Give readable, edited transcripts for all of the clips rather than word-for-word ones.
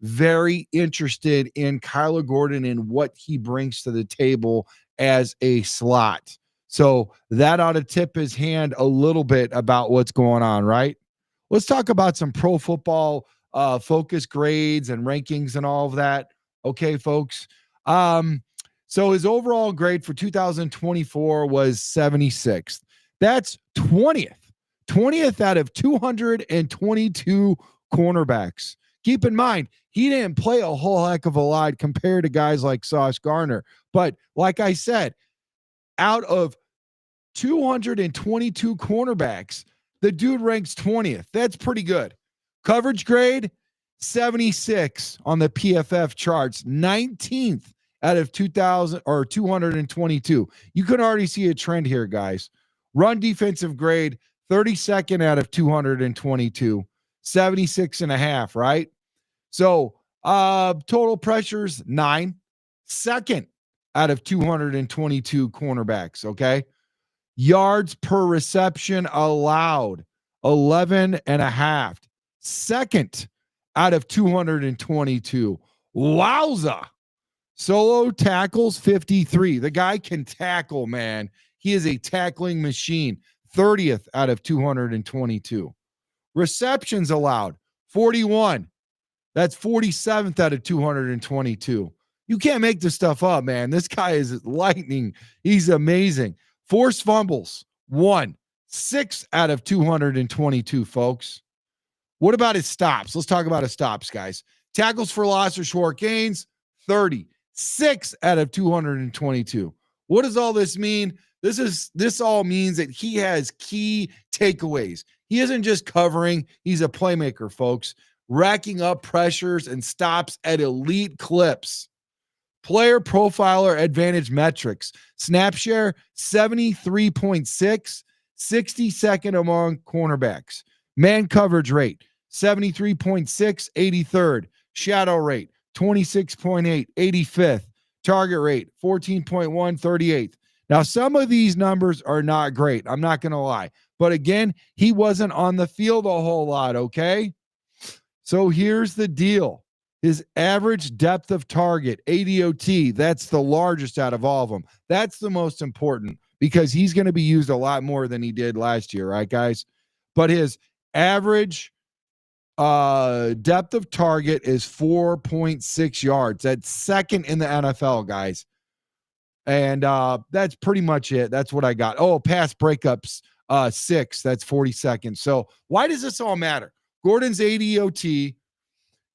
very interested in Kyler Gordon and what he brings to the table as a slot. So that ought to tip his hand a little bit about what's going on, right? Let's talk about some pro football focus grades and rankings and all of that. Okay, folks. So his overall grade for 2024 was 76th. That's 20th out of 222 cornerbacks. Keep in mind, he didn't play a whole heck of a lot compared to guys like Sauce Gardner. But like I said, out of 222 cornerbacks, the dude ranks 20th. That's pretty good. Coverage grade, 76 on the PFF charts, 19th out of 222. You can already see a trend here, guys. Run defensive grade, 32nd out of 222, 76 and a half, right? So total pressures, 9, second out of 222 cornerbacks, okay? Yards per reception allowed, 11 and a half, second out of 222. Wowza. Solo tackles, 53. The guy can tackle, man. He is a tackling machine, 30th out of 222. Receptions allowed, 41. That's 47th out of 222. You can't make this stuff up, man. This guy is lightning. He's amazing. Forced fumbles, 1. 6 out of 222, folks. What about his stops? Let's talk about his stops, guys. Tackles for loss or short gains, 30. 6 out of 222. What does all this mean? This all means that he has key takeaways. He isn't just covering, he's a playmaker, folks, racking up pressures and stops at elite clips. Player profiler advantage metrics. Snap share, 73.6, 62nd among cornerbacks. Man coverage rate, 73.6, 83rd. Shadow rate, 26.8, 85th. Target rate, 14.1, 38th. Now, some of these numbers are not great. I'm not going to lie. But again, he wasn't on the field a whole lot, okay? So here's the deal. His average depth of target, ADOT, that's the largest out of all of them. That's the most important because he's going to be used a lot more than he did last year, right, guys? But his average depth of target is 4.6 yards. That's second in the NFL, guys. And that's pretty much it. That's what I got. Oh, pass breakups, 6. That's 42nd. So why does this all matter? Gordon's ADOT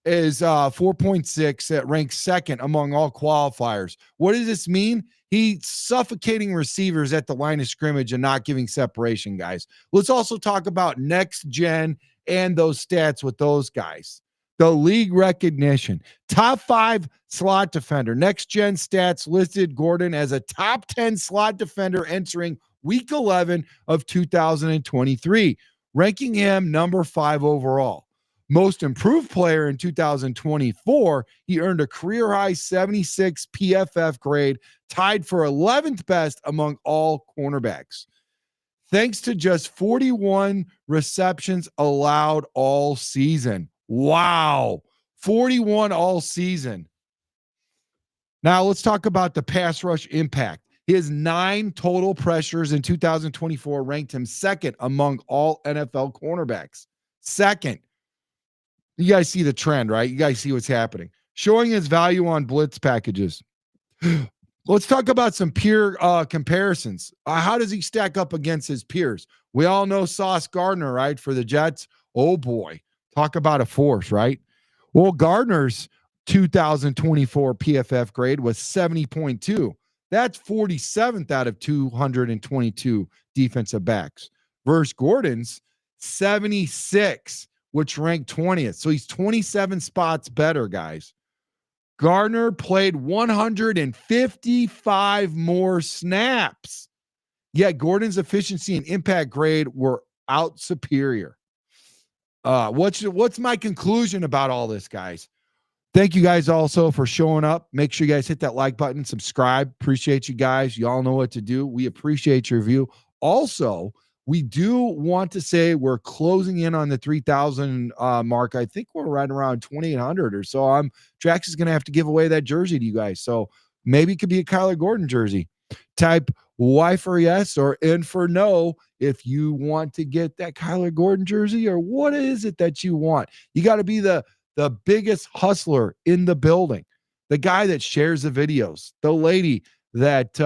is 4.6. That ranks second among all qualifiers. What does this mean? He's suffocating receivers at the line of scrimmage and not giving separation, guys. Let's also talk about next gen and those stats with those guys. The league recognition. Top 5 slot defender. Next gen stats listed Gordon as a top 10 slot defender entering week 11 of 2023, ranking him number 5 overall. Most improved player in 2024, he earned a career-high 76 PFF grade, tied for 11th best among all cornerbacks. Thanks to just 41 receptions allowed all season. Wow. 41 all season. Now let's talk about the pass rush impact. His 9 total pressures in 2024 ranked him second among all NFL cornerbacks. Second. You guys see the trend, right? You guys see what's happening. Showing his value on blitz packages. Let's talk about some peer comparisons. How does he stack up against his peers? We all know Sauce Gardner, right? For the Jets. Oh, boy. Talk about a force, right? Well, Gardner's 2024 PFF grade was 70.2. That's 47th out of 222 defensive backs. Versus Gordon's 76, which ranked 20th. So he's 27 spots better, guys. Gardner played 155 more snaps. Yet Gordon's efficiency and impact grade were out superior. What's my conclusion about all this, guys? Thank you guys also for showing up. Make sure you guys hit that like button, subscribe. Appreciate you guys. You all know what to do. We appreciate your view. Also, We do want to say we're closing in on the 3,000 mark. I think we're right around 2,800 or so. Drax is going to have to give away that jersey to you guys. So maybe it could be a Kyler Gordon jersey. Type Y for yes or N for no if you want to get that Kyler Gordon jersey, or what is it that you want. You got to be the biggest hustler in the building, the guy that shares the videos, the lady that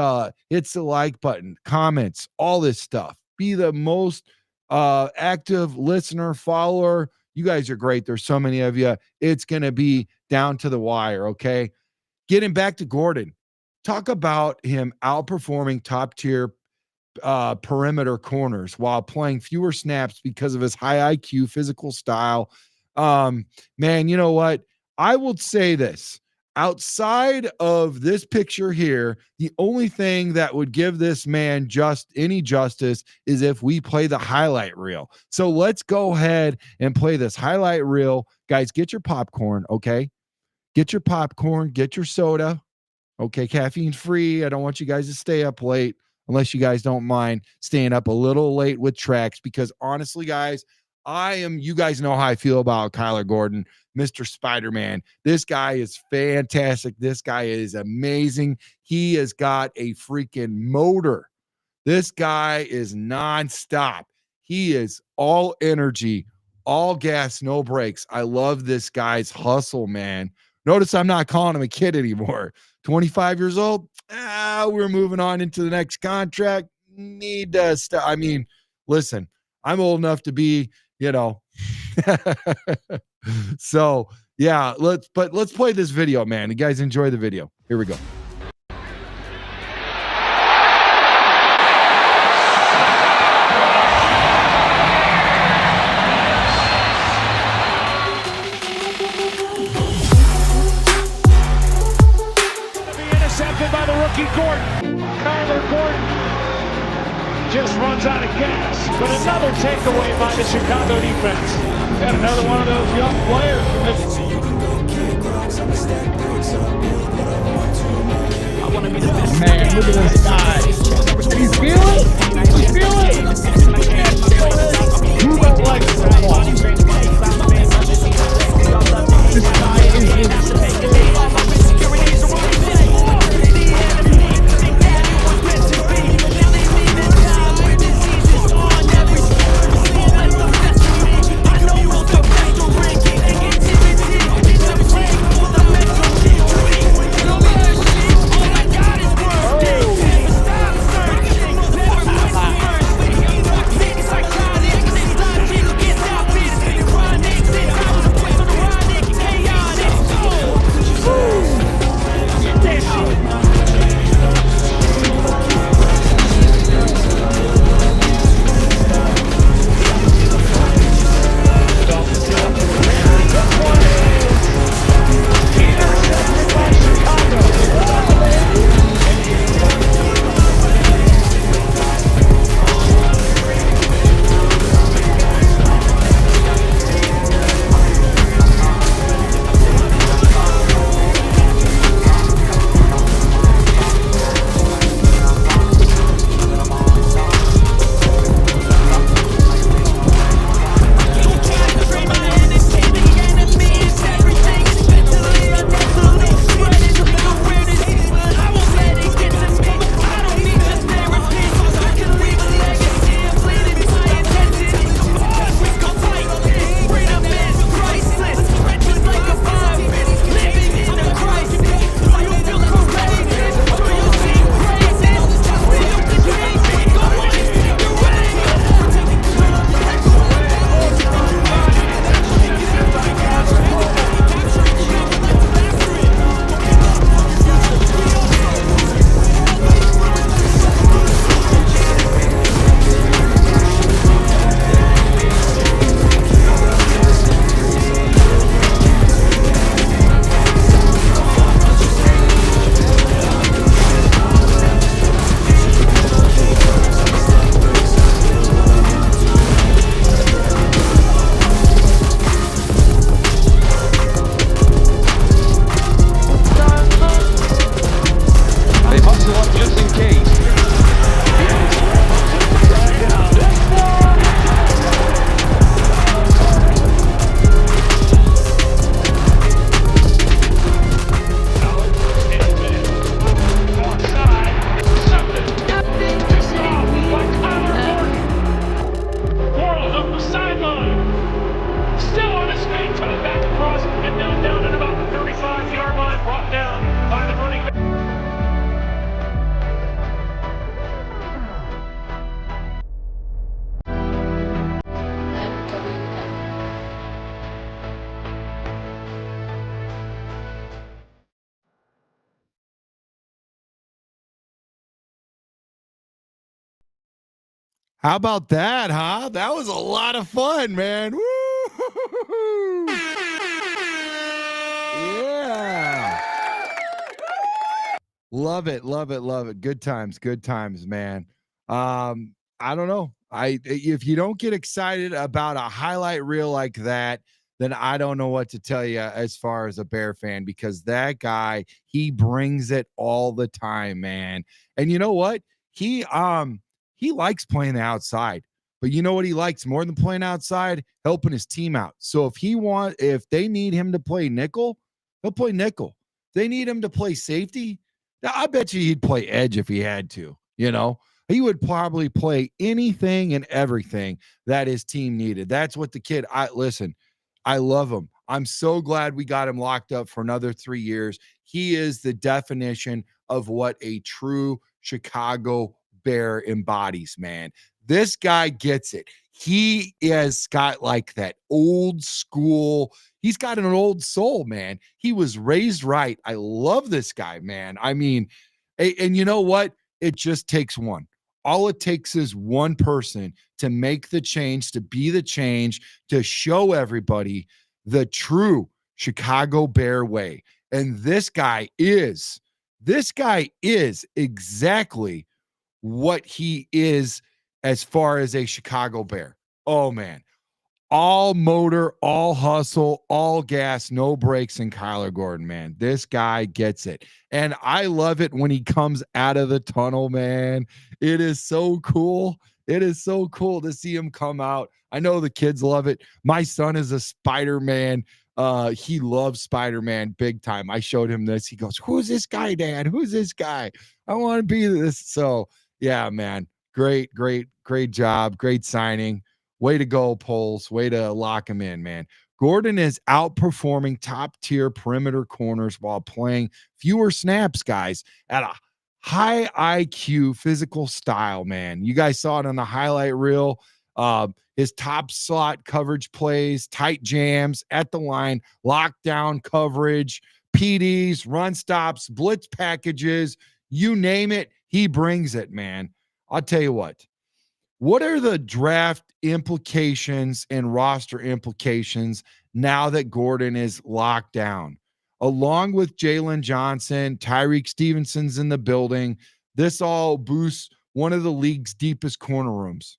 hits the like button, comments, all this stuff. Be the most active listener, follower. You guys are great. There's so many of you. It's going to be down to the wire, okay? Getting back to Gordon, talk about him outperforming top-tier perimeter corners while playing fewer snaps because of his high IQ, physical style. Man, you know what? I will say this. Outside of this picture here, the only thing that would give this man any justice is if we play the highlight reel. So let's go ahead and play this highlight reel. Guys, get your popcorn, okay? Get your popcorn, get your soda. Okay, caffeine free. I don't want you guys to stay up late unless you guys don't mind staying up a little late with tracks, because honestly, guys, you guys know how I feel about Kyler Gordon, Mr. Spider-Man. This guy is fantastic. This guy is amazing. He has got a freaking motor. This guy is nonstop. He is all energy, all gas, no brakes. I love this guy's hustle, man. Notice I'm not calling him a kid anymore. 25 years old. We're moving on into the next contract. Need to stop. I mean, listen, I'm old enough to be, so yeah, let's play this video, man. You guys enjoy the video. Here we go. Intercepted by the rookie Gordon. Kyler Gordon just runs out of gas, but another takeaway by the Chicago defense. And another one of those young players. Man, look at this guy. You feel it? You feel it? Who don't like football? This guy is How about that, huh? That was a lot of fun, man. Woo! Yeah. Love it, love it, love it. Good times, man. I don't know. If you don't get excited about a highlight reel like that, then I don't know what to tell you as far as a Bear fan, because that guy, he brings it all the time, man. And you know what? He likes playing the outside. But you know what he likes more than playing outside? Helping his team out. So if they need him to play nickel, he'll play nickel. If they need him to play safety, I bet you he'd play edge if he had to. He would probably play anything and everything that his team needed. That's what the kid, I love him. I'm so glad we got him locked up for another 3 years. He is the definition of what a true Chicago Bear embodies, man. This guy gets it. He has got like that old school. He's got an old soul, man. He was raised right. I love this guy, man. I mean, and you know what? It just takes one. All it takes is one person to make the change, to be the change, to show everybody the true Chicago Bear way. And this guy is exactly what he is as far as a Chicago Bear. Oh, man. All motor, all hustle, all gas, no brakes in Kyler Gordon, man. This guy gets it. And I love it when he comes out of the tunnel, man. It is so cool. It is so cool to see him come out. I know the kids love it. My son is a Spider-Man. He loves Spider-Man big time. I showed him this. He goes, "Who's this guy, Dad? Who's this guy? I want to be this." So, yeah, man. Great job. Great signing. Way to go, Poles. Way to lock him in, man. Gordon is outperforming top-tier perimeter corners while playing fewer snaps, guys, at a high IQ physical style, man. You guys saw it on the highlight reel. His top slot coverage plays, tight jams at the line, lockdown coverage, PDs, run stops, blitz packages, you name it, he brings it, man. I'll tell you what are the draft implications and roster implications now that Gordon is locked down? Along with Jaylon Johnson, Tyrique Stevenson's in the building. This all boosts one of the league's deepest corner rooms.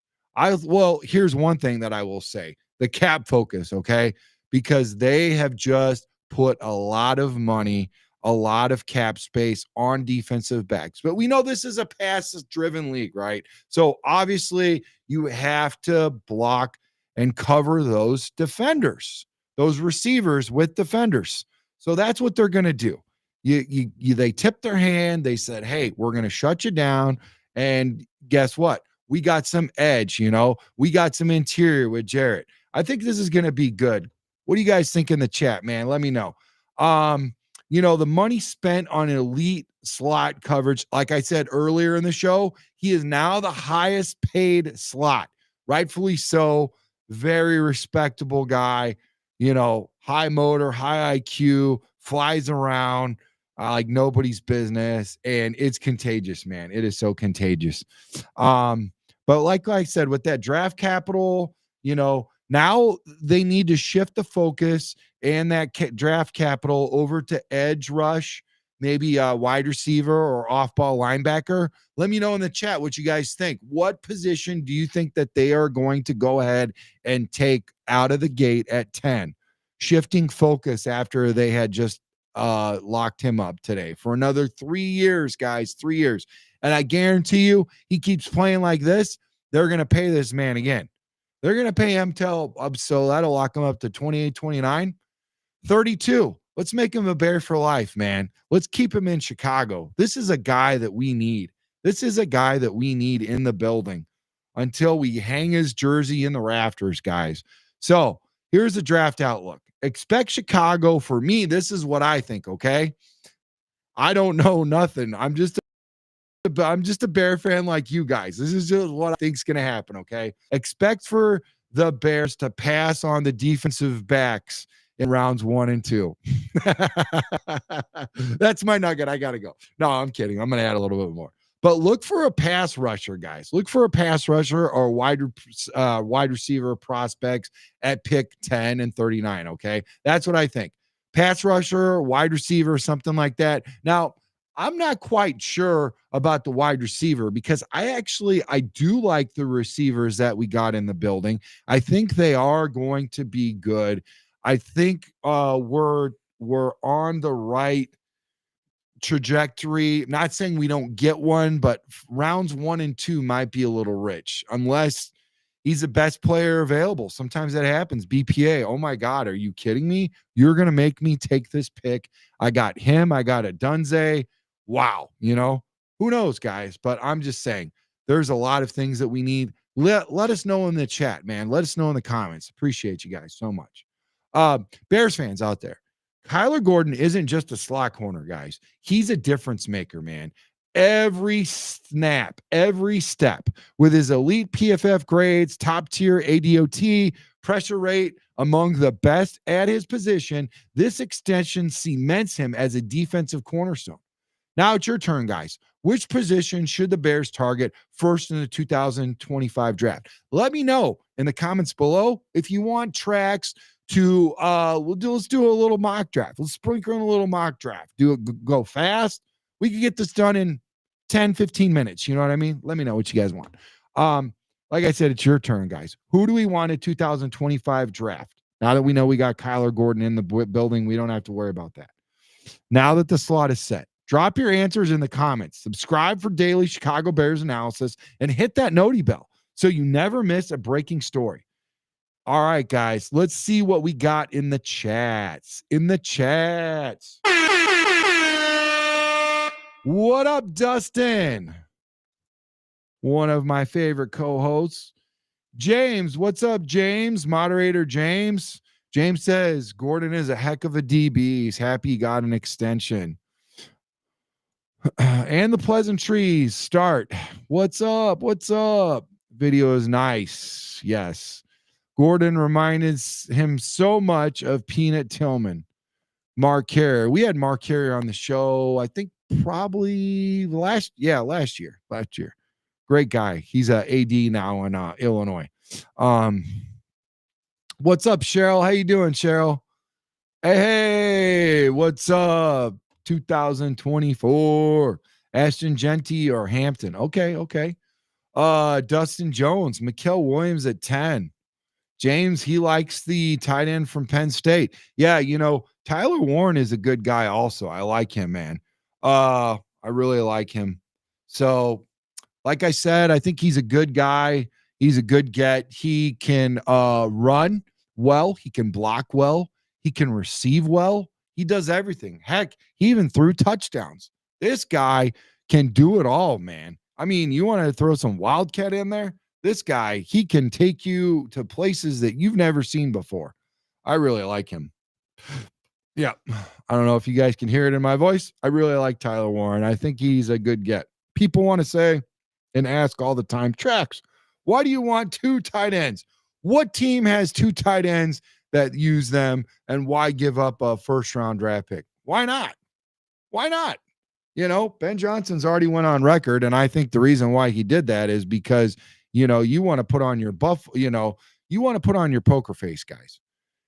Here's one thing that I will say. The cap focus, okay? Because they have just put a lot of money, a lot of cap space on defensive backs. But we know this is a pass-driven league, right? So obviously you have to block and cover those defenders, those receivers with defenders. So that's what they're going to do. They tipped their hand. They said, "Hey, we're going to shut you down." And guess what? We got some edge, we got some interior with Jarrett. I think this is going to be good. What do you guys think in the chat, man? Let me know. The money spent on an elite slot coverage, like I said earlier in the show, he is now the highest paid slot, rightfully so. Very respectable guy, high motor, high IQ, flies around like nobody's business, and it's contagious, man. It is so contagious. But like I said, with that draft capital, now they need to shift the focus and that draft capital over to edge rush, maybe a wide receiver or off-ball linebacker. Let me know in the chat what you guys think. What position do you think that they are going to go ahead and take out of the gate at 10? Shifting focus after they had just locked him up today for another 3 years, guys, 3 years. And I guarantee you, he keeps playing like this, they're going to pay this man again. They're going to pay him so that'll lock him up to 28, 29, 32. Let's make him a Bear for life, man. Let's keep him in Chicago. This is a guy that we need. This is a guy that we need in the building until we hang his jersey in the rafters, guys. So here's the draft outlook. Expect Chicago. For me, this is what I think, okay? I don't know nothing. I'm just a Bear fan like you guys. This is just what I think's going to happen, okay? Expect for the Bears to pass on the defensive backs in rounds 1 and 2. That's my nugget. I got to go. No, I'm kidding. I'm going to add a little bit more. But look for a pass rusher, guys. Look for a pass rusher or wide receiver prospects at pick 10 and 39. Okay, that's what I think. Pass rusher, wide receiver, something like that. Now, I'm not quite sure about the wide receiver because I do like the receivers that we got in the building. I think they are going to be good. I think we're on the right trajectory. Not saying we don't get one, but rounds 1 and 2 might be a little rich unless he's the best player available. Sometimes that happens. BPA. Oh my God, are you kidding me? You're gonna make me take this pick. I got him. I got a Dunze. Wow. Who knows, guys? But I'm just saying there's a lot of things that we need. Let us know in the chat, man. Let us know in the comments. Appreciate you guys so much. Bears fans out there. Kyler Gordon isn't just a slot corner, guys. He's a difference maker, man. Every snap, every step with his elite PFF grades, top tier ADOT, pressure rate among the best at his position, this extension cements him as a defensive cornerstone. Now it's your turn, guys. Which position should the Bears target first in the 2025 draft? Let me know in the comments below if you want tracks to let's do a little mock draft. Let's sprinkle in a little mock draft. Go fast. We could get this done in 10, 15 minutes. You know what I mean? Let me know what you guys want. Like I said, it's your turn, guys. Who do we want at 2025 draft? Now that we know we got Kyler Gordon in the building, we don't have to worry about that. Now that the slot is set, drop your answers in the comments. Subscribe for daily Chicago Bears analysis and hit that noti bell so you never miss a breaking story. All right, guys, let's see what we got in the chats. What up, Dustin? One of my favorite co-hosts. James, what's up, James? Moderator James. James says, Gordon is a heck of a DB. He's happy he got an extension. And the pleasantries start. What's up? Video is nice. Yes. Gordon reminded him so much of Peanut Tillman. Mark Carrier. We had Mark Carrier on the show, I think probably last year. Great guy. He's a AD now in Illinois. What's up, Cheryl? How you doing, Cheryl? Hey, what's up? 2024. Ashton Genty or Hampton. Okay. Dustin Jones, Mikael Williams at 10. James, he likes the tight end from Penn State. Yeah, Tyler Warren is a good guy also. I like him, man. I really like him. So, like I said, I think he's a good guy. He's a good get. He can run well. He can block well. He can receive well. He does everything. Heck, he even threw touchdowns. This guy can do it all, man. I mean, you want to throw some Wildcat in there? This guy, he can take you to places that you've never seen before. I really like him. Yeah. I don't know if you guys can hear it in my voice. I really like Tyler Warren. I think he's a good get. People want to say and ask all the time, Trax, why do you want 2 tight ends? What team has 2 tight ends that use them, and why give up a first-round draft pick? Why not? Ben Johnson's already went on record, and I think the reason why he did that is because you want to put on your you want to put on your poker face, guys.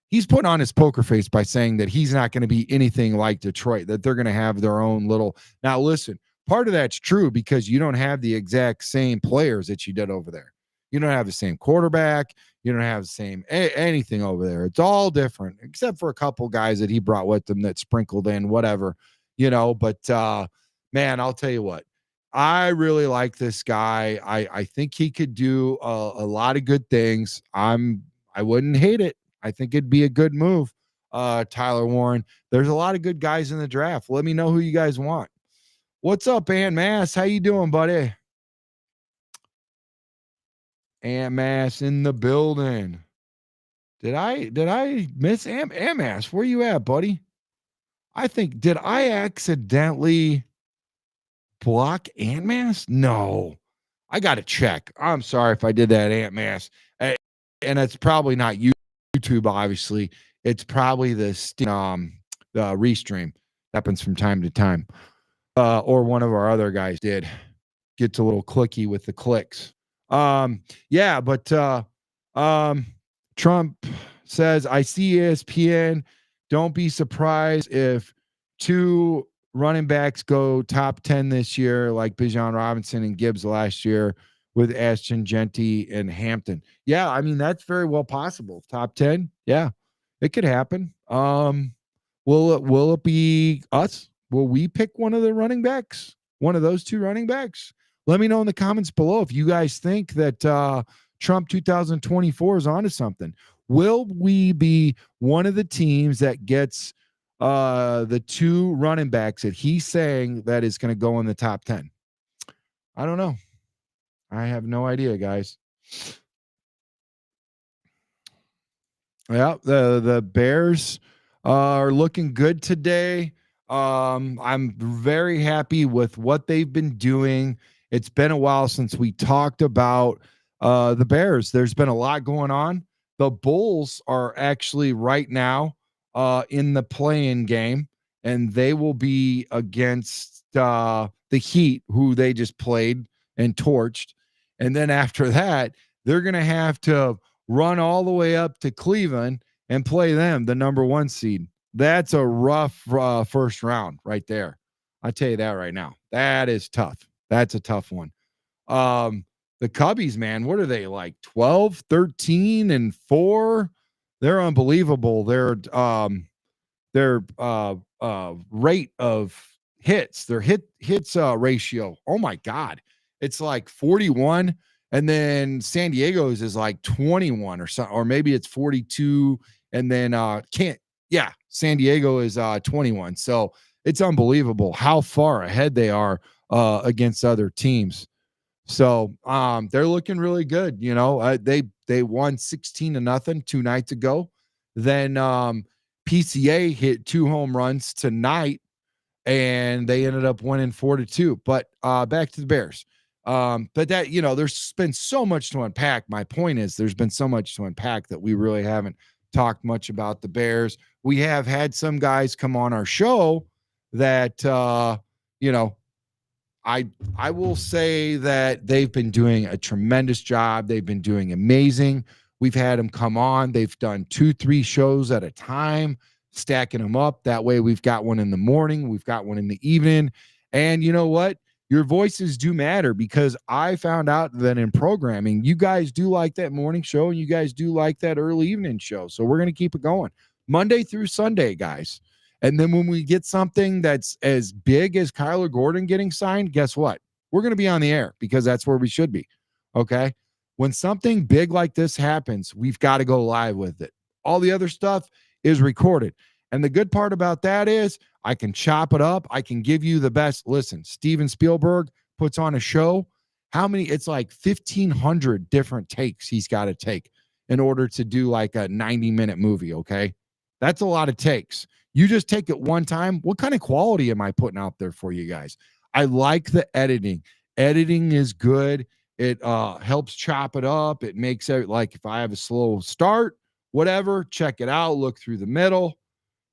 He's putting on his poker face by saying that he's not going to be anything like Detroit, that they're going to have their own little. Now, listen, part of that's true because you don't have the exact same players that you did over there. You don't have the same quarterback. You don't have the same anything over there. It's all different, except for a couple guys that he brought with him that sprinkled in whatever, But, man, I'll tell you what. I really like this guy. I think he could do a lot of good things. I wouldn't hate it. I think it'd be a good move. Tyler Warren. There's a lot of good guys in the draft. Let me know who you guys want. What's up, Aunt Mass? How you doing, buddy? Aunt Mass in the building. Did I miss Aunt Mass? Where you at, buddy? Did I accidentally block Aunt Mass? No, I got to check. I'm sorry if I did that, Aunt Mass. And it's probably not YouTube, obviously. It's probably the restream. Happens from time to time. Or one of our other guys did. gets a little clicky with the clicks. Yeah, but Trump says, I see ESPN. Don't be surprised if 2 running backs go top 10 this year, like Bijan Robinson and Gibbs last year with Ashton Genty and Hampton. Yeah, I mean, that's very well possible. Top 10. Yeah, it could happen. Will it be us? Will we pick one of the running backs? One of those 2 running backs? Let me know in the comments below if you guys think that Trump 2024 is onto something. Will we be one of the teams that gets the 2 running backs that he's saying that is going to go in the top 10? I don't know. I have no idea, guys. Yeah, the Bears are looking good today. I'm very happy with what they've been doing. It's been a while since we talked about the Bears. There's been a lot going on. The Bulls are actually right now in the play-in game, and they will be against the Heat, who they just played and torched. And then after that, they're going to have to run all the way up to Cleveland and play them, the number 1 seed. That's a rough first round right there. I tell you that right now. That is tough. That's a tough one. The Cubbies, man, what are they, like 12, 13, and 4? They're unbelievable. Their rate of hits, their hits ratio. Oh my God. It's like 41. And then San Diego's is like 21 or something, or maybe it's 42. And then San Diego is 21. So it's unbelievable how far ahead they are against other teams. So they're looking really good. You know, they won 16-0 2 nights ago. Then PCA hit 2 home runs tonight, and they ended up winning 4-2. But back to the Bears. But that, you know, there's been so much to unpack. My point is there's been so much to unpack that we really haven't talked much about the Bears. We have had some guys come on our show that, you know, I will say that they've been doing a tremendous job. They've been doing amazing. We've had them come on. They've done 2-3 shows at a time, stacking them up. That way we've got one in the morning. We've got one in the evening. And you know what? Your voices do matter, because I found out that in programming, you guys do like that morning show and you guys do like that early evening show. So we're going to keep it going Monday through Sunday, guys. And then when we get something that's as big as Kyler Gordon getting signed, guess what? We're going to be on the air, because that's where we should be. Okay. When something big like this happens, we've got to go live with it. All the other stuff is recorded. And the good part about that is I can chop it up. I can give you the best. Listen, Steven Spielberg puts on a show. How many? It's like 1,500 different takes he's got to take in order to do like a 90-minute movie. Okay. That's a lot of takes. You just take it one time. What kind of quality am I putting out there for you guys? I like the editing. Editing is good. It helps chop it up. It makes it like if I have a slow start, whatever, check it out, look through the middle.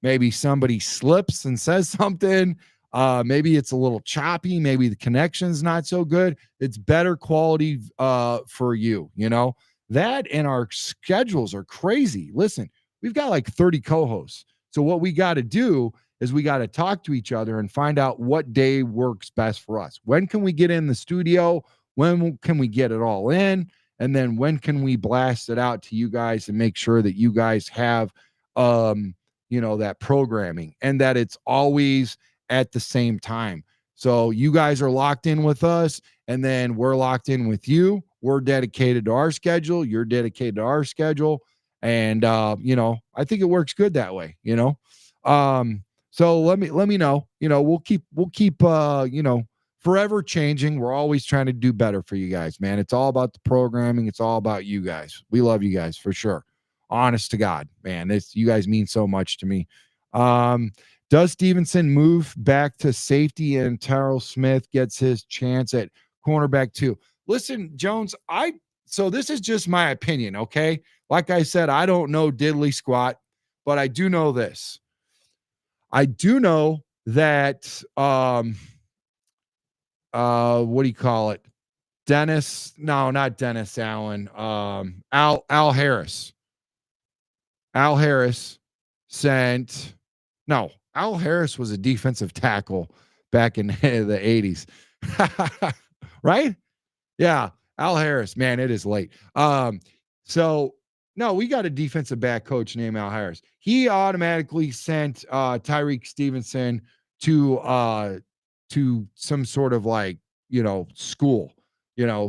Maybe somebody slips and says something. Maybe it's a little choppy. Maybe the connection's not so good. It's better quality for you, you know? That and our schedules are crazy. Listen, we've got like 30 co-hosts. So what we got to do is we got to talk to each other and find out what day works best for us. When can we get in the studio? When can we get it all in? And then when can we blast it out to you guys and make sure that you guys have, you know, that programming and that it's always at the same time. So you guys are locked in with us, and then we're locked in with you. We're dedicated to our schedule. You're dedicated to our schedule. And, you know, I think it works good that way, you know? So let me know, you know, we'll keep, you know, forever changing. We're always trying to do better for you guys, man. It's all about the programming. It's all about you guys. We love you guys for sure. Honest to God, man, you guys mean so much to me. Does Stevenson move back to safety and Terrell Smith gets his chance at cornerback too? Listen, Jones, so this is just my opinion, okay? Like I said, I don't know diddly squat, but I do know this. I do know that what do you call it? Dennis, no, not Dennis Allen. Al Harris. Al Harris sent no, Al Harris was a defensive tackle back in the 80s. Right? Yeah, Al Harris, man, it is late. So no, we got a defensive back coach named Al Harris. He automatically sent Tyrique Stevenson to some sort of like, school,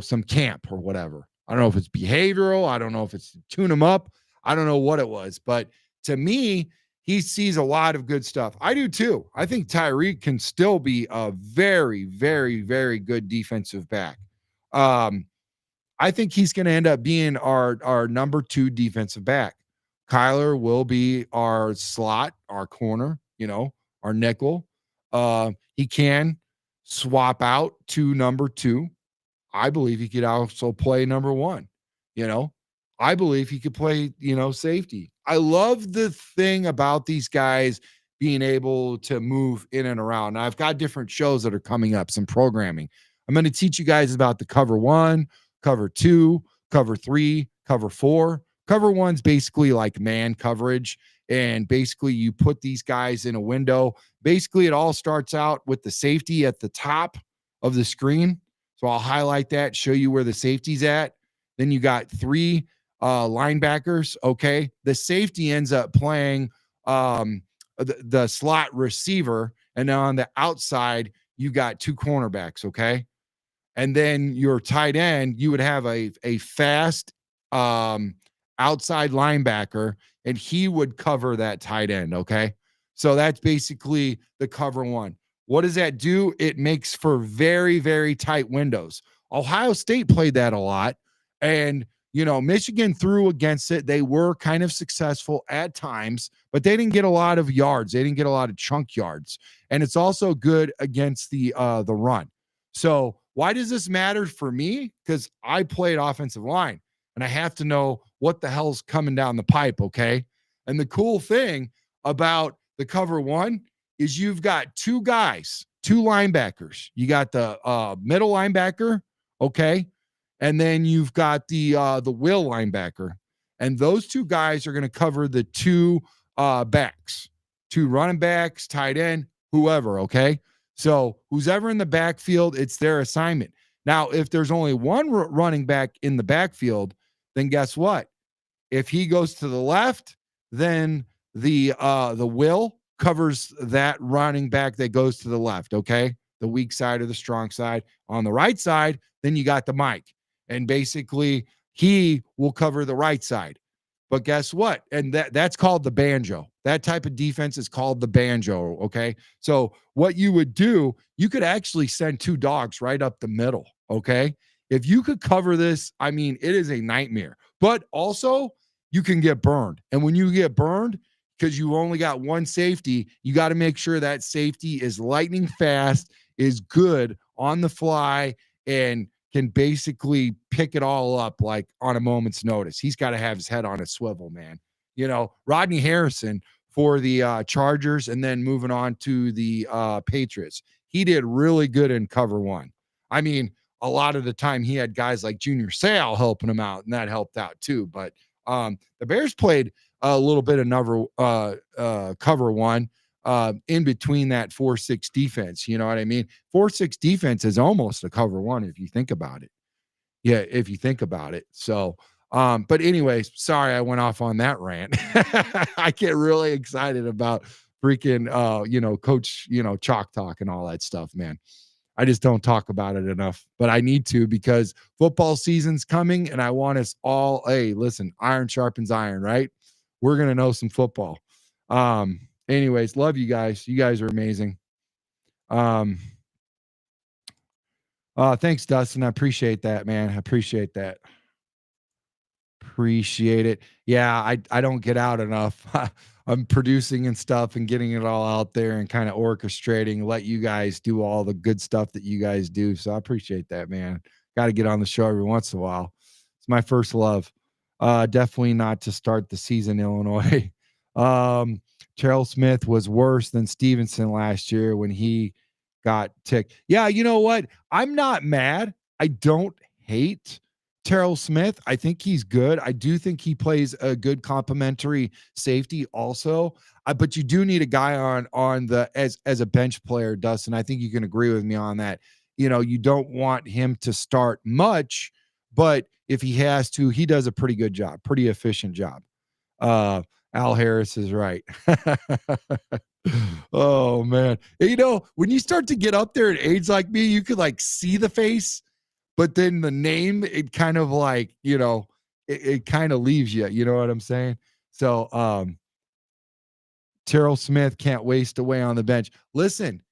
some camp or whatever. I don't know if it's behavioral, I don't know if it's to tune him up. I don't know what it was, but to me, he sees a lot of good stuff. I do too. I think Tyrique can still be a very, very, very good defensive back. I think he's going to end up being our number 2 defensive back. Kyler will be our slot, our corner, our nickel. He can swap out to number 2. I believe he could also play number 1. I believe he could play, safety. I love the thing about these guys being able to move in and around. Now, I've got different shows that are coming up, some programming. I'm going to teach you guys about the cover 1, cover 2, cover 3, cover 4. Cover 1's basically like man coverage. And basically you put these guys in a window. Basically, it all starts out with the safety at the top of the screen. So I'll highlight that, show you where the safety's at. Then you got 3 linebackers. Okay. The safety ends up playing the slot receiver. And then on the outside, you got 2 cornerbacks. Okay. And then your tight end, you would have a fast outside linebacker, and he would cover that tight end. Okay. So that's basically the cover 1. What does that do? It makes for very, very tight windows. Ohio State played that a lot. And, Michigan threw against it. They were kind of successful at times, but they didn't get a lot of yards. They didn't get a lot of chunk yards. And it's also good against the run. So why does this matter for me? Because I played offensive line, and I have to know what the hell's coming down the pipe, okay? And the cool thing about the cover 1 is you've got 2 guys, 2 linebackers. You got the middle linebacker, okay? And then you've got the will linebacker. And those 2 guys are going to cover the 2 backs, 2 running backs, tight end, whoever, okay? So who's ever in the backfield, it's their assignment. Now, if there's only one running back in the backfield, then guess what? If he goes to the left, then the will covers that running back that goes to the left, okay? The weak side or the strong side. On the right side, then you got the Mike. And basically, he will cover the right side. But guess what? And that's called the banjo. That type of defense is called the banjo, okay? So what you would do, you could actually send 2 dogs right up the middle, okay? If you could cover this, I mean, it is a nightmare. But also, you can get burned. And when you get burned, because you only got 1 safety, you got to make sure that safety is lightning fast, is good on the fly, and can basically pick it all up like on a moment's notice. He's got to have his head on a swivel, man. Rodney Harrison for the Chargers, and then moving on to the Patriots. He did really good in cover 1. I mean, a lot of the time he had guys like Junior Seau helping him out, and that helped out too. But the Bears played a little bit of cover 1 in between that 4-6 defense. You know what I mean? 4-6 defense is almost a cover 1 if you think about it. Yeah, if you think about it. So, but anyways, sorry I went off on that rant. I get really excited about freaking Coach, chalk talk and all that stuff, man. I just don't talk about it enough, but I need to, because football season's coming and I want us all, hey, listen, iron sharpens iron, right? We're going to know some football. Anyways, love you guys. You guys are amazing. Thanks, Dustin. I appreciate that, man. I appreciate that. Appreciate it. Yeah, I don't get out enough. I'm producing and stuff and getting it all out there and kind of orchestrating, let you guys do all the good stuff that you guys do. So I appreciate that, man. Got to get on the show every once in a while. It's my first love. Definitely not to start the season, Illinois. Terell Smith was worse than Stevenson last year when he got ticked. Yeah, you know what? I'm not mad. I don't hate Terrell Smith. I think he's good. I do think he plays a good complementary safety also. But you do need a guy on the as a bench player, Dustin. I think you can agree with me on that. You don't want him to start much, but if he has to, he does a pretty good job, pretty efficient job. Al Harris is right. Oh man. When you start to get up there in age like me, you could like see the face, but then the name, it kind of like, it kind of leaves you. You know what I'm saying? So Terrell Smith can't waste away on the bench. Listen,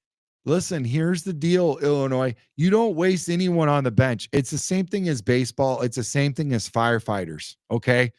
here's the deal, Illinois. You don't waste anyone on the bench. It's the same thing as baseball. It's the same thing as firefighters. Okay.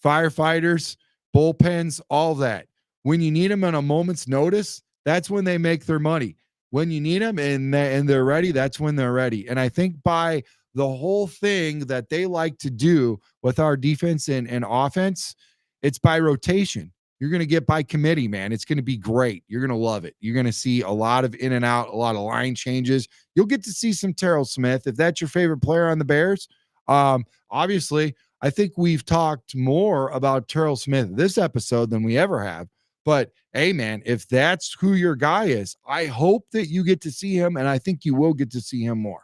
Firefighters, bullpens, all that. When you need them on a moment's notice, that's when they make their money. When you need them and they're ready, that's when they're ready. And I think by the whole thing that they like to do with our defense and offense, it's by rotation. You're going to get by committee, man. It's going to be great. You're going to love it. You're going to see a lot of in and out, a lot of line changes. You'll get to see some Terrell Smith if that's your favorite player on the Bears. Obviously, I think we've talked more about Terrell Smith this episode than we ever have. But hey, man, if that's who your guy is, I hope that you get to see him, and I think you will get to see him more.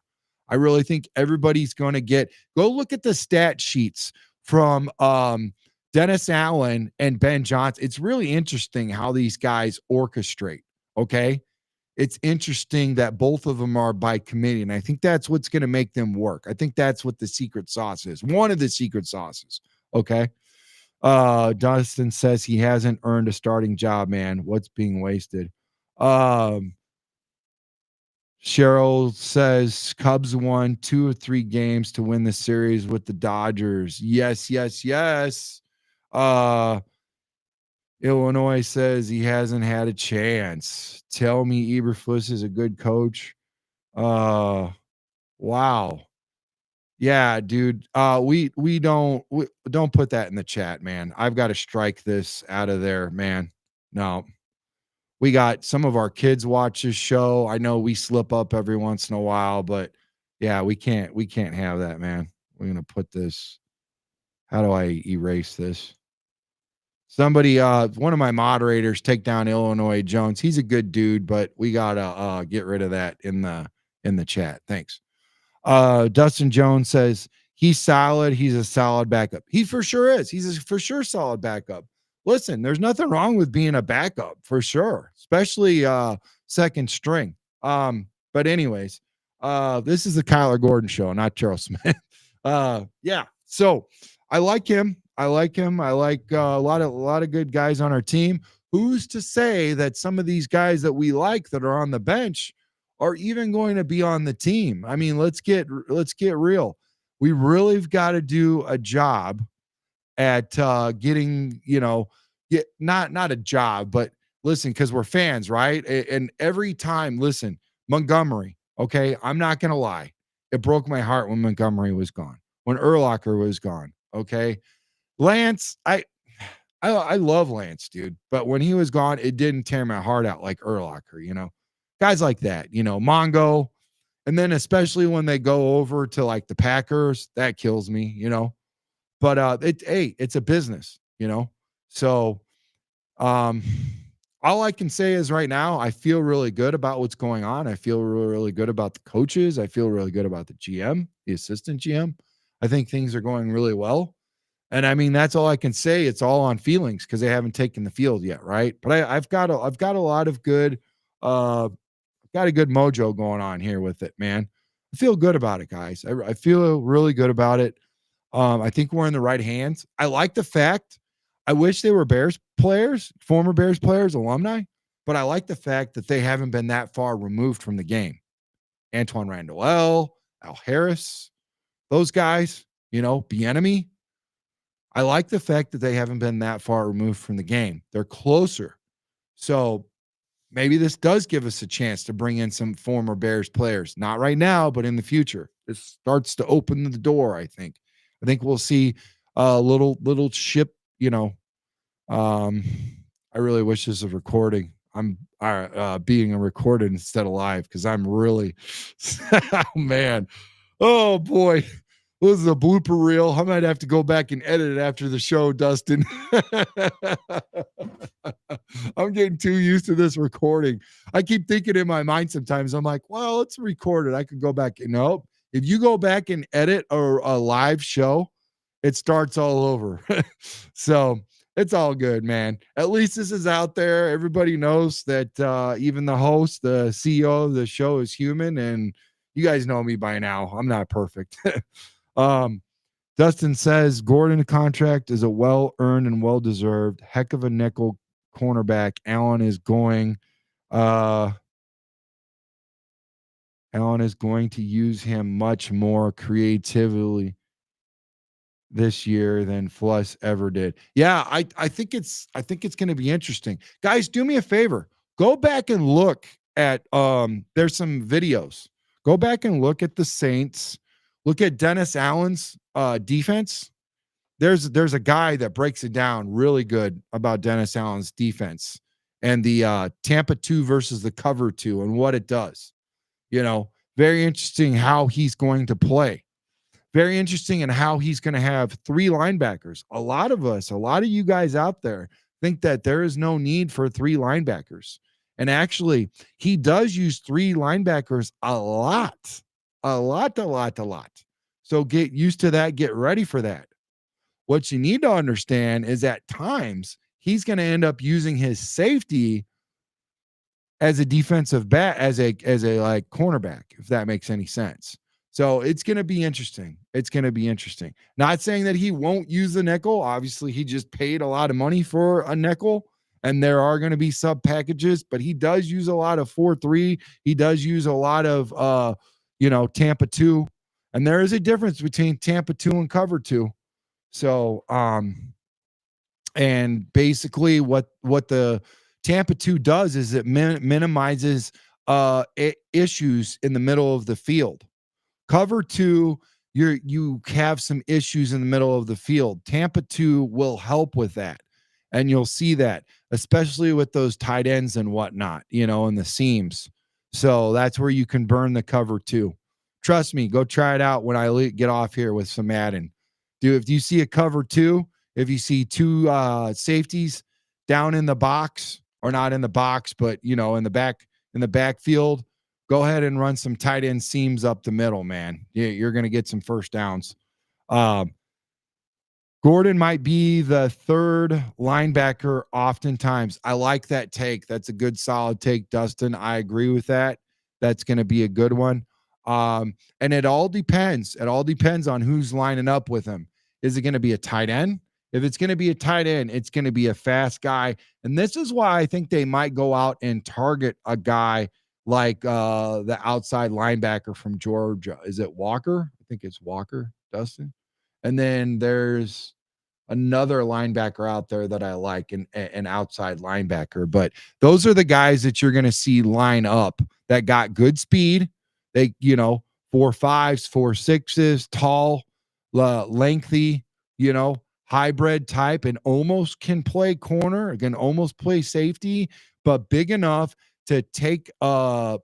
I really think everybody's going to go look at the stat sheets from Dennis Allen and Ben Johnson. It's really interesting how these guys orchestrate. Okay. It's interesting that both of them are by committee. And I think that's what's going to make them work. I think that's what the secret sauce is. One of the secret sauces. Okay. Dustin says he hasn't earned a starting job, man. What's being wasted? Cheryl says Cubs won 2 or 3 games to win the series with the Dodgers. Yes. Illinois says he hasn't had a chance. Tell me Eberflus is a good coach. Wow. Yeah, dude. We don't put that in the chat, man. I've got to strike this out of there, man. No. We got some of our kids watch this show. I know we slip up every once in a while, but yeah, we can't have that, man. We're going to put this. How do I erase this? Somebody, one of my moderators, take down Illinois Jones. He's a good dude, but we gotta get rid of that in the chat. Thanks. Dustin Jones says he's solid. He's a solid backup. He for sure is. He's a for sure solid backup. Listen, there's nothing wrong with being a backup for sure, especially second string. But anyways, this is the Kyler Gordon show, not Charles Smith. Yeah. So I like him. I like a lot of good guys on our team. Who's to say that some of these guys that we like that are on the bench are even going to be on the team? I mean, let's get real. We really have got to do a job at getting, not a job, but listen, because we're fans, right? And every time, listen, Montgomery, okay, I'm not going to lie. It broke my heart when Montgomery was gone, when Urlacher was gone, okay? Lance, I love Lance, dude. But when he was gone, it didn't tear my heart out like Urlacher, guys like that, Mongo. And then especially when they go over to like the Packers, that kills me, but it's a business, So all I can say is right now, I feel really good about what's going on. I feel really, really good about the coaches. I feel really good about the GM, the assistant GM. I think things are going really well. And I mean, that's all I can say. It's all on feelings because they haven't taken the field yet, right? But I've got a lot of good, got a good mojo going on here with it, man. I feel good about it, guys. I feel really good about it. I think we're in the right hands. I like the fact. I wish they were Bears players, former Bears players, alumni, but I like the fact that they haven't been that far removed from the game. Antoine Randall, Al Harris, those guys, Bieniemy. I like the fact that they haven't been that far removed from the game. They're closer. So maybe this does give us a chance to bring in some former Bears players. Not right now, but in the future. This starts to open the door, I think. I think we'll see a little ship, I really wish this was recording. I'm being recorded instead of live because I'm really, oh man, oh boy, this is a blooper reel. I might have to go back and edit it after the show, Dustin. I'm getting too used to this recording. I keep thinking in my mind sometimes, I'm like, well, let's record it. I could go back. Nope. If you go back and edit a live show, it starts all over. So it's all good, man. At least this is out there. Everybody knows that even the host, the CEO of the show is human, and you guys know me by now. I'm not perfect. Dustin says Gordon contract is a well-earned and well-deserved. Heck of a nickel cornerback. Allen is going to use him much more creatively this year than Fluss ever did. Yeah, I think it's going to be interesting. Guys, do me a favor. Go back and look at there's some videos. Go back and look at the Saints. Look at Dennis Allen's defense. There's a guy that breaks it down really good about Dennis Allen's defense and the Tampa 2 versus the cover 2 and what it does. Very interesting how he's going to play. Very interesting in how he's going to have 3 linebackers. A lot of you guys out there think that there is no need for 3 linebackers. And actually, he does use 3 linebackers a lot. So get used to that. Get ready for that. What you need to understand is at times he's going to end up using his safety as a defensive back, as a like cornerback, if that makes any sense. So it's going to be interesting. Not saying that he won't use the nickel. Obviously, he just paid a lot of money for a nickel, and there are going to be sub packages, but he does use a lot of 4-3. He does use a lot of, Tampa 2. And there is a difference between Tampa 2 and cover 2. So, and basically what the Tampa 2 does is it minimizes issues in the middle of the field. Cover 2, you have some issues in the middle of the field. Tampa 2 will help with that. And you'll see that, especially with those tight ends and whatnot, and the seams. So that's where you can burn the cover 2. Trust me, go try it out when I get off here with some Madden. Dude, if you see a cover 2, if you see 2 safeties down in the box, or not in the box, but in the backfield, go ahead and run some tight end seams up the middle, man. You're going to get some first downs. Gordon might be the 3rd linebacker oftentimes. I like that take. That's a good, solid take, Dustin. I agree with that. That's going to be a good one. And it all depends. It all depends on who's lining up with him. Is it going to be a tight end? If it's going to be a tight end, it's going to be a fast guy. And this is why I think they might go out and target a guy like the outside linebacker from Georgia. Is it Walker? I think it's Walker, Dustin. And then there's another linebacker out there that I like, an outside linebacker. But those are the guys that you're going to see line up that got good speed. They, 4.5s, 4.6s, tall, lengthy, hybrid type, and almost can play corner, can almost play safety, but big enough to take a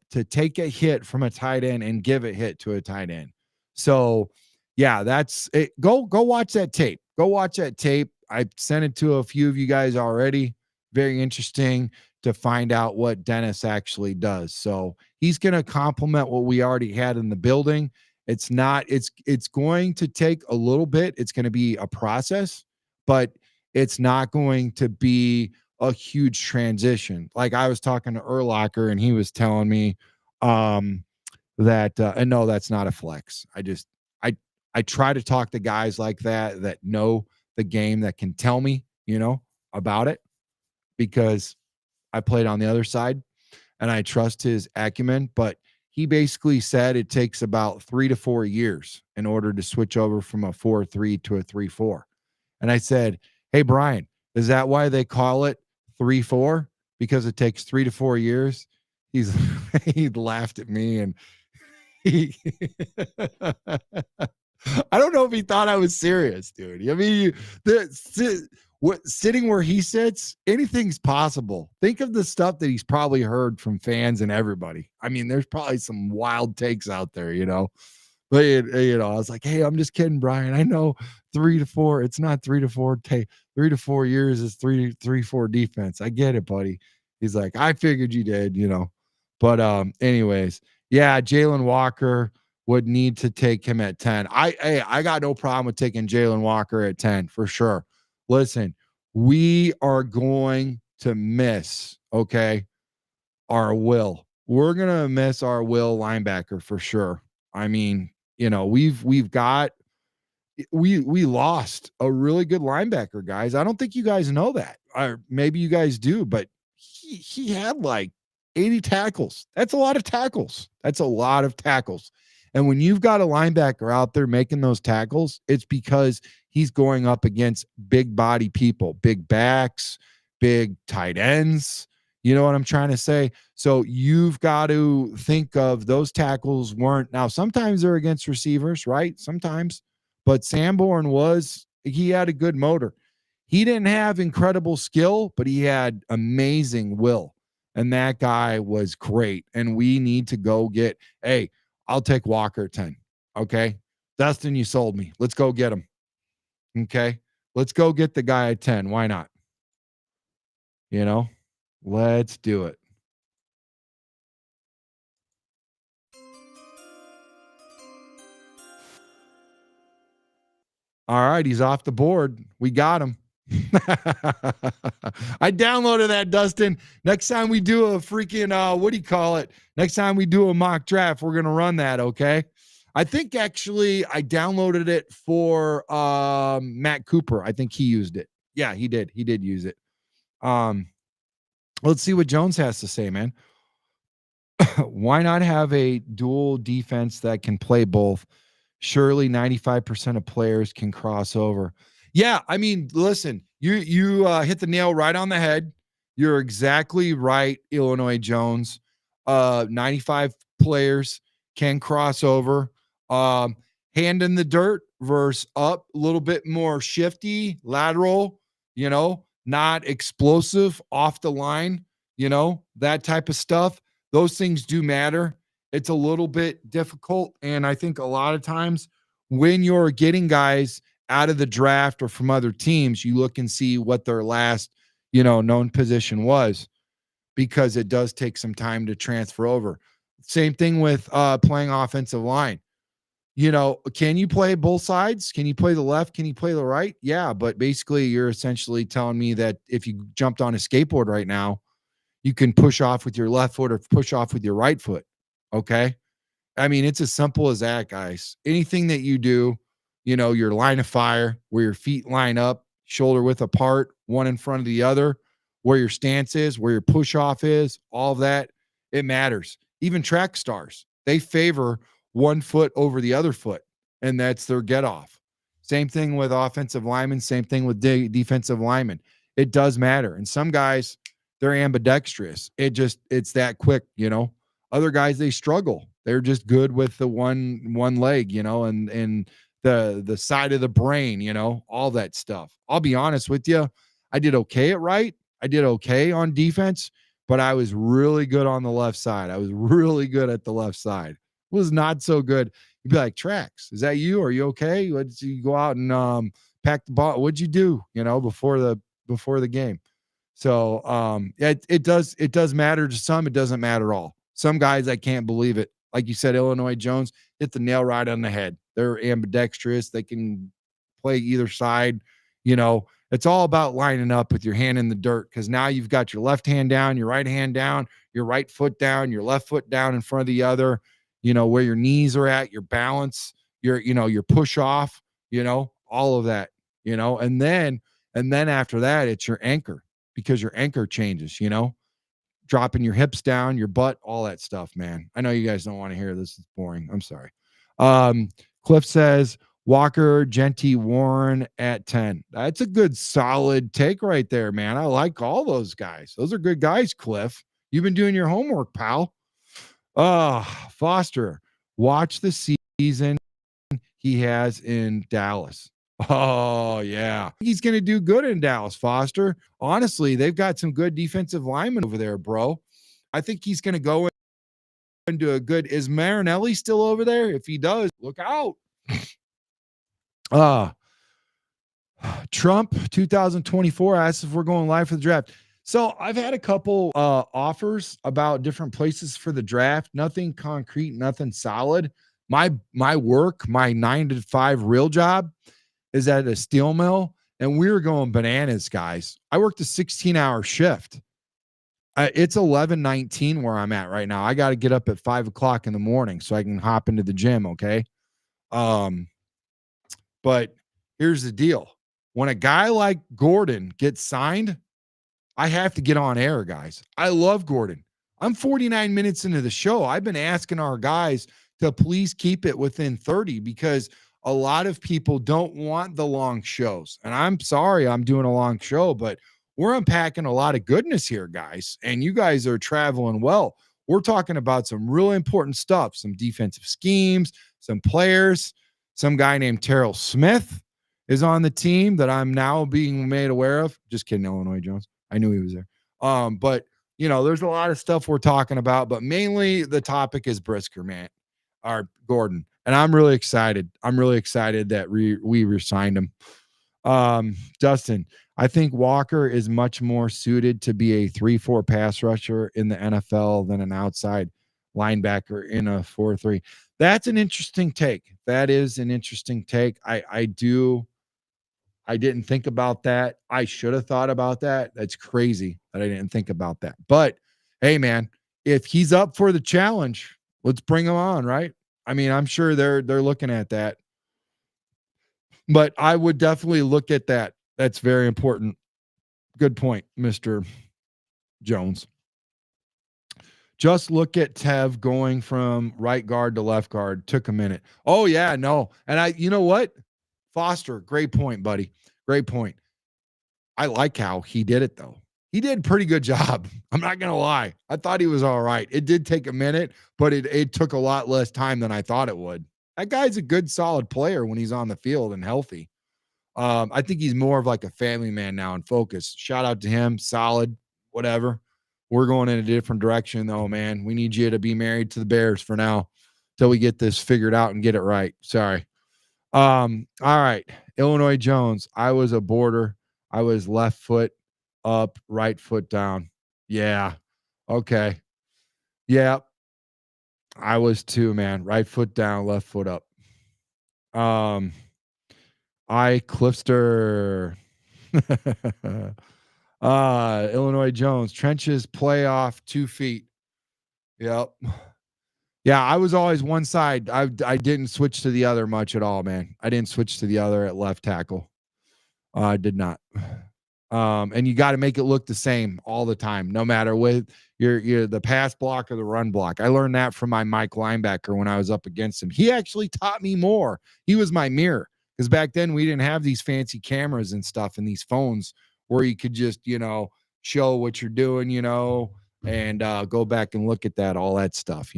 hit from a tight end and give a hit to a tight end. So yeah, that's it. Go watch that tape. Go watch that tape. I sent it to a few of you guys already. Very interesting to find out what Dennis actually does. So he's going to complement what we already had in the building. It's going to take a little bit. It's going to be a process, but it's not going to be a huge transition. Like I was talking to Urlacher and he was telling me that, and no, that's not a flex. I try to talk to guys like that know the game, that can tell me, about it, because I played on the other side and I trust his acumen. But he basically said it takes about 3 to 4 years in order to switch over from a 4-3 to a 3-4. And I said, hey, Brian, is that why they call it 3-4? Because it takes 3 to 4 years? He laughed at me and I don't know if he thought I was serious, dude. I mean, sitting where he sits, anything's possible. Think of the stuff that he's probably heard from fans and everybody. I mean, there's probably some wild takes out there, But I was like, hey, I'm just kidding, Brian. I know 3 to 4. It's not 3 to 4. 3 to 4 years is 4 defense. I get it, buddy. He's like, I figured you did, But anyways, yeah, Jalen Walker would need to take him at 10. I got no problem with taking Jalen Walker at 10 for sure. Listen, we are going to miss, okay, our Will. We're gonna miss our Will linebacker for sure. I mean, we lost a really good linebacker, guys. I don't think you guys know that, or maybe you guys do, but he had like 80 tackles. That's a lot of tackles. And when you've got a linebacker out there making those tackles, it's because he's going up against big body people, big backs, big tight ends. You know what I'm trying to say? So you've got to think of those tackles now sometimes they're against receivers, right? Sometimes, but Sanborn he had a good motor. He didn't have incredible skill, but he had amazing will. And that guy was great. And we need to go I'll take Walker 10. Okay. Dustin, you sold me. Let's go get him. Okay. Let's go get the guy at 10. Why not? Let's do it. All right. He's off the board. We got him. I downloaded that, Dustin. Next time we do a freaking what do you call it? Next time we do a mock draft, we're gonna run that, okay? I think actually I downloaded it for Matt Cooper. I think he used it. Yeah, he did. He did use it. Let's see what Jones has to say, man. Why not have a dual defense that can play both? Surely 95% of players can cross over. Yeah, I mean, listen, you hit the nail right on the head. You're exactly right, Illinois Jones. 95 players can cross over. Hand in the dirt versus up, a little bit more shifty, lateral, not explosive off the line, that type of stuff. Those things do matter. It's a little bit difficult. And I think a lot of times when you're getting guys out of the draft or from other teams, you look and see what their last, known position was, because it does take some time to transfer over. Same thing with playing offensive line. Can you play both sides? Can you play the left? Can you play the right? Yeah, but basically you're essentially telling me that if you jumped on a skateboard right now, you can push off with your left foot or push off with your right foot. Okay. I mean, it's as simple as that, guys. Anything that you do, your line of fire, where your feet line up, shoulder width apart, one in front of the other, where your stance is, where your push off is, all of that, it matters. Even track stars, they favor one foot over the other foot, and that's their get off. Same thing with offensive linemen, same thing with defensive linemen. It does matter. And some guys, they're ambidextrous. It's that quick, Other guys, they struggle. They're just good with the one leg, and the side of the brain, all that stuff. I'll be honest with you. I did okay at right. I did okay on defense, but I was really good on the left side. I was really good at the left side. Was not so good. You'd be like, Trax, is that you? Are you okay? Did you go out and pack the ball? What'd you do, before the game? So it does matter to some. It doesn't matter at all. Some guys, I can't believe it. Like you said, Illinois Jones hit the nail right on the head. They're ambidextrous. They can play either side. It's all about lining up with your hand in the dirt, because now you've got your left hand down, your right hand down, your right foot down, your left foot down in front of the other, where your knees are at, your balance, your push off, all of that, and then after that, it's your anchor, because your anchor changes, dropping your hips down, your butt, all that stuff, man. I know you guys don't want to hear this. It's boring. I'm sorry. Cliff says Walker, Genty, Warren at 10. That's a good, solid take right there, man. I like all those guys. Those are good guys, Cliff. You've been doing your homework, pal. Foster, watch the season he has in Dallas. Oh, yeah. He's going to do good in Dallas, Foster. Honestly, they've got some good defensive linemen over there, bro. I think he's going to go into a good. Is Marinelli still over there? If he does, look out. Trump 2024 asks if we're going live for the draft. So I've had a couple offers about different places for the draft. Nothing concrete, nothing solid. My work, my 9 to 5 real job is at a steel mill, and we were going bananas, guys. I worked a 16-hour shift. It's 11:19 where I'm at right now. I got to get up at 5 o'clock in the morning so I can hop into the gym. Okay. But here's the deal. When a guy like Gordon gets signed, I have to get on air, guys. I love Gordon. I'm 49 minutes into the show. I've been asking our guys to please keep it within 30 because a lot of people don't want the long shows. And I'm sorry I'm doing a long show, but we're unpacking a lot of goodness here, guys. And you guys are traveling well. We're talking about some really important stuff, some defensive schemes, some players. Some guy named Terrell Smith is on the team that I'm now being made aware of. Just kidding, Illinois Jones. I knew he was there. But there's a lot of stuff we're talking about, but mainly the topic is Brisker, man, or Gordon. And I'm really excited. I'm really excited that we re-signed him. Dustin, I think Walker is much more suited to be a 3-4 pass rusher in the NFL than an outside linebacker in a 4-3. That's an interesting take. That is an interesting take. I didn't think about that. I should have thought about that. That's crazy that I didn't think about that. But hey, man, if he's up for the challenge, let's bring him on, right? I mean, I'm sure they're looking at that. But I would definitely look at that. That's very important. Good point, Mr. Jones. Just look at Tev going from right guard to left guard. Took a minute. Oh, yeah, no. And you know what? Foster, great point, buddy. Great point. I like how he did it, though. He did a pretty good job. I'm not going to lie. I thought he was all right. It did take a minute, but it took a lot less time than I thought it would. That guy's a good, solid player when he's on the field and healthy. I think he's more of like a family man now and focused. Shout out to him. Solid, whatever. We're going in a different direction, though, man. We need you to be married to the Bears for now till we get this figured out and get it right. Sorry. All right. Illinois Jones. I was a border. I was left foot up, right foot down. Yeah. Okay. Yeah. I was too, man. Right foot down, left foot up. Clifster. Illinois Jones. Trenches playoff 2 feet. Yep. Yeah, I was always one side. I didn't switch to the other much at all, man. I didn't switch to the other at left tackle. I did not. And you got to make it look the same all the time, no matter with your the pass block or the run block. I learned that from my Mike linebacker when I was up against him. He actually taught me more. He was my mirror because back then we didn't have these fancy cameras and stuff and these phones where you could just, show what you're doing, and go back and look at that, all that stuff,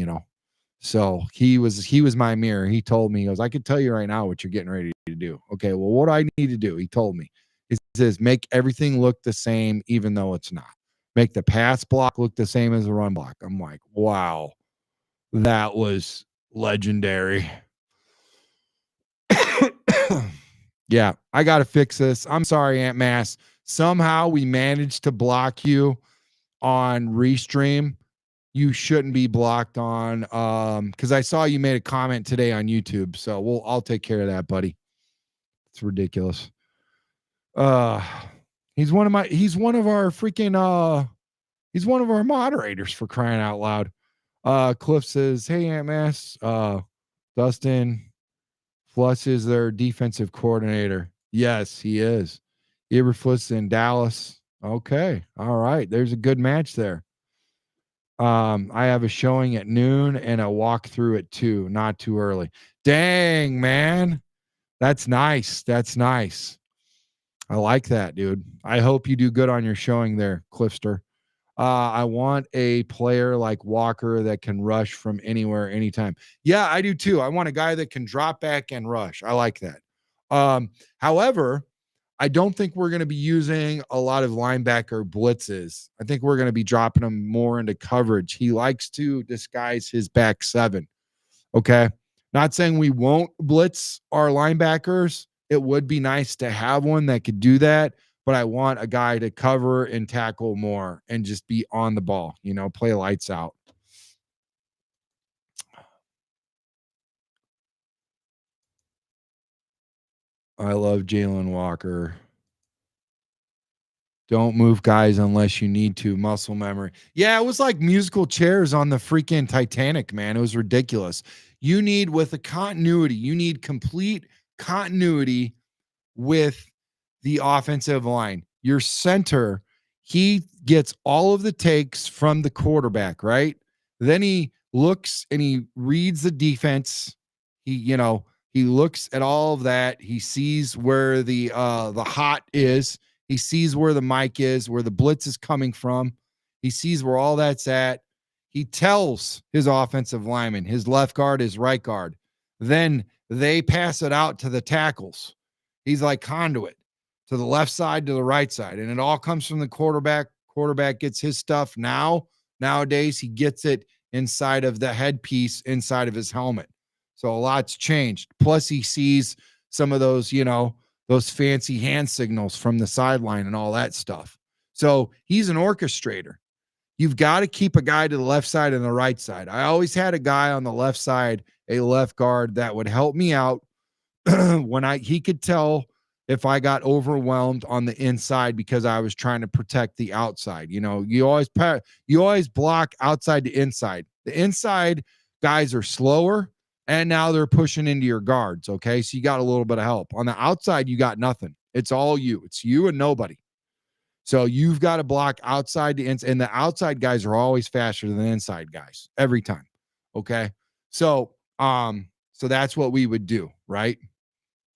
So he was my mirror. He told me, he goes, I could tell you right now what you're getting ready to do. Okay, well, what do I need to do? He told me. He says, make everything look the same, even though it's not. Make the pass block look the same as the run block. I'm like, wow, that was legendary. Yeah, I got to fix this. I'm sorry, Aunt Mass. Somehow we managed to block you on Restream. You shouldn't be blocked on because I saw you made a comment today on YouTube. So I'll take care of that, buddy. It's ridiculous. He's one of our moderators, for crying out loud. Cliff says, hey, Aunt Mass, Dustin Fluss is their defensive coordinator. Yes, he is. Eberflus in Dallas. Okay. All right. There's a good match there. I have a showing at noon and a walkthrough at 2, not too early. Dang, man. That's nice. That's nice. I like that, dude. I hope you do good on your showing there, Clifster. I want a player like Walker that can rush from anywhere, anytime. Yeah, I do too. I want a guy that can drop back and rush. I like that. However, I don't think we're going to be using a lot of linebacker blitzes. I think we're going to be dropping him more into coverage. He likes to disguise his back seven. Okay. Not saying we won't blitz our linebackers. It would be nice to have one that could do that, but I want a guy to cover and tackle more and just be on the ball, play lights out. I love Jaylon Walker. Don't move guys unless you need to. Muscle memory. Yeah, it was like musical chairs on the freaking Titanic, man. It was ridiculous. You need, with the continuity, you need complete continuity with the offensive line. Your center, he gets all of the takes from the quarterback, right? Then he looks and he reads the defense. He looks at all of that. He sees where the hot is. He sees where the mic is, where the blitz is coming from. He sees where all that's at. He tells his offensive lineman, his left guard, his right guard. Then they pass it out to the tackles. He's like conduit to the left side, to the right side. And it all comes from the quarterback. Quarterback gets his stuff nowadays he gets it inside of the headpiece, inside of his helmet. So a lot's changed. Plus he sees some of those, those fancy hand signals from the sideline and all that stuff. So he's an orchestrator. You've got to keep a guy to the left side and the right side. I always had a guy on the left side, a left guard that would help me out when he could tell if I got overwhelmed on the inside because I was trying to protect the outside. You always block outside to inside. The inside guys are slower, and now they're pushing into your guards. Okay, so you got a little bit of help. On the outside, you got nothing. It's all you. It's you and nobody. So you've got to block outside to inside, and the outside guys are always faster than the inside guys every time. Okay, so that's what we would do, right?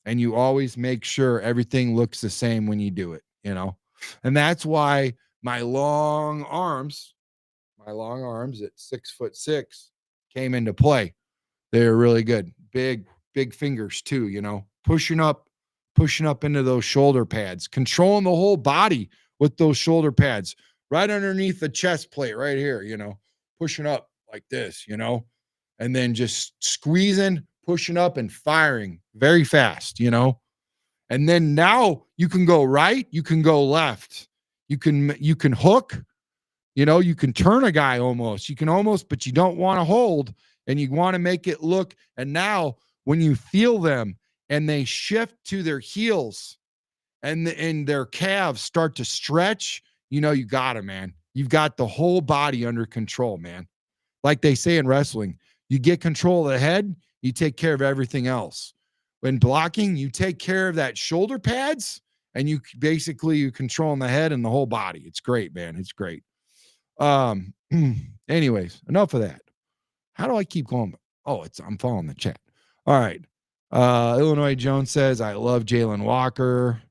And you always make sure everything looks the same when you do it, and that's why my long arms at 6'6" came into play. They're really good. Big fingers too, pushing up into those shoulder pads, controlling the whole body with those shoulder pads right underneath the chest plate right here, pushing up like this, and then just squeezing, pushing up and firing very fast, and then now you can go right, you can go left, you can hook, you can turn a guy almost, but you don't want to hold. And you want to make it look. And now when you feel them and they shift to their heels and their calves start to stretch, you got it, man. You've got the whole body under control, man. Like they say in wrestling, you get control of the head, you take care of everything else. When blocking, you take care of that shoulder pads and you're controlling the head and the whole body. It's great, man. It's great. Anyways, enough of that. How do I keep going? Oh, I'm following the chat. All right. Illinois Jones says, I love Jaylon Walker.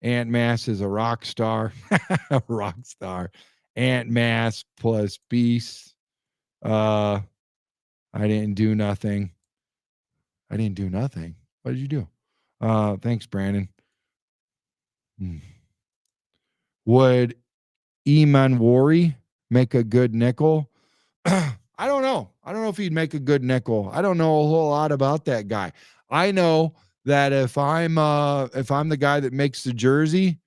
Ant Mass is a rock star. Rock star. Ant Mass plus Beast. I didn't do nothing. What did you do? Thanks, Brandon. Would Imanwari make a good nickel? I don't know. I don't know if he'd make a good nickel. I don't know a whole lot about that guy. I know that if I'm the guy that makes the jersey,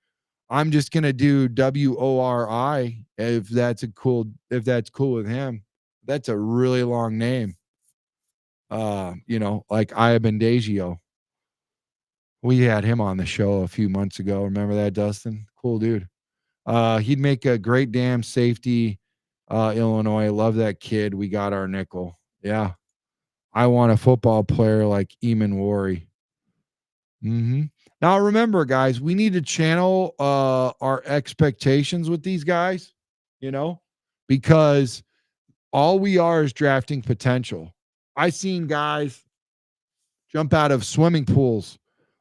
I'm just gonna do WORI if that's cool with him. That's a really long name. Like Iabendagio. We had him on the show a few months ago. Remember that, Dustin? Cool dude. He'd make a great damn safety. Illinois, love that kid. We got our nickel. Yeah. I want a football player like Imanwari. Now remember, guys, we need to channel our expectations with these guys, because all we are is drafting potential. I seen guys jump out of swimming pools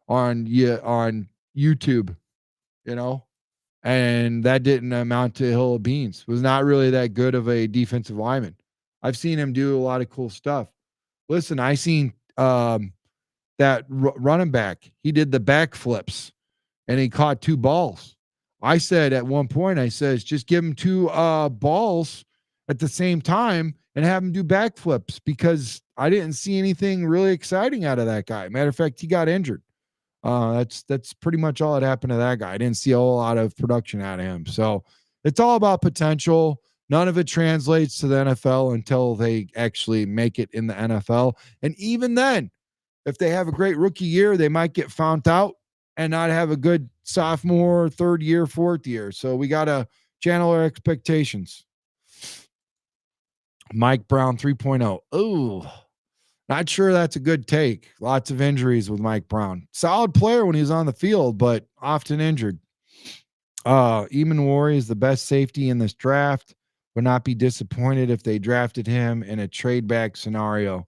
on YouTube, and that didn't amount to a hill of beans. Was not really that good of a defensive lineman. I've seen him do a lot of cool stuff. Listen, I seen that running back. He did the backflips and he caught 2 balls. I said at one point, I says, just give him 2 balls at the same time and have him do backflips, because I didn't see anything really exciting out of that guy. Matter of fact, he got injured. That's pretty much all that happened to that guy. I didn't see a whole lot of production out of him. So it's all about potential. None of it translates to the NFL until they actually make it in the NFL. And even then, if they have a great rookie year, they might get found out and not have a good sophomore, third year, fourth year. So we got to channel our expectations. Mike Brown 3.0. Oh, not sure that's a good take. Lots of injuries with Mike Brown. Solid player when he's on the field, but often injured. Eamon Warry is the best safety in this draft. Would not be disappointed if they drafted him in a trade back scenario.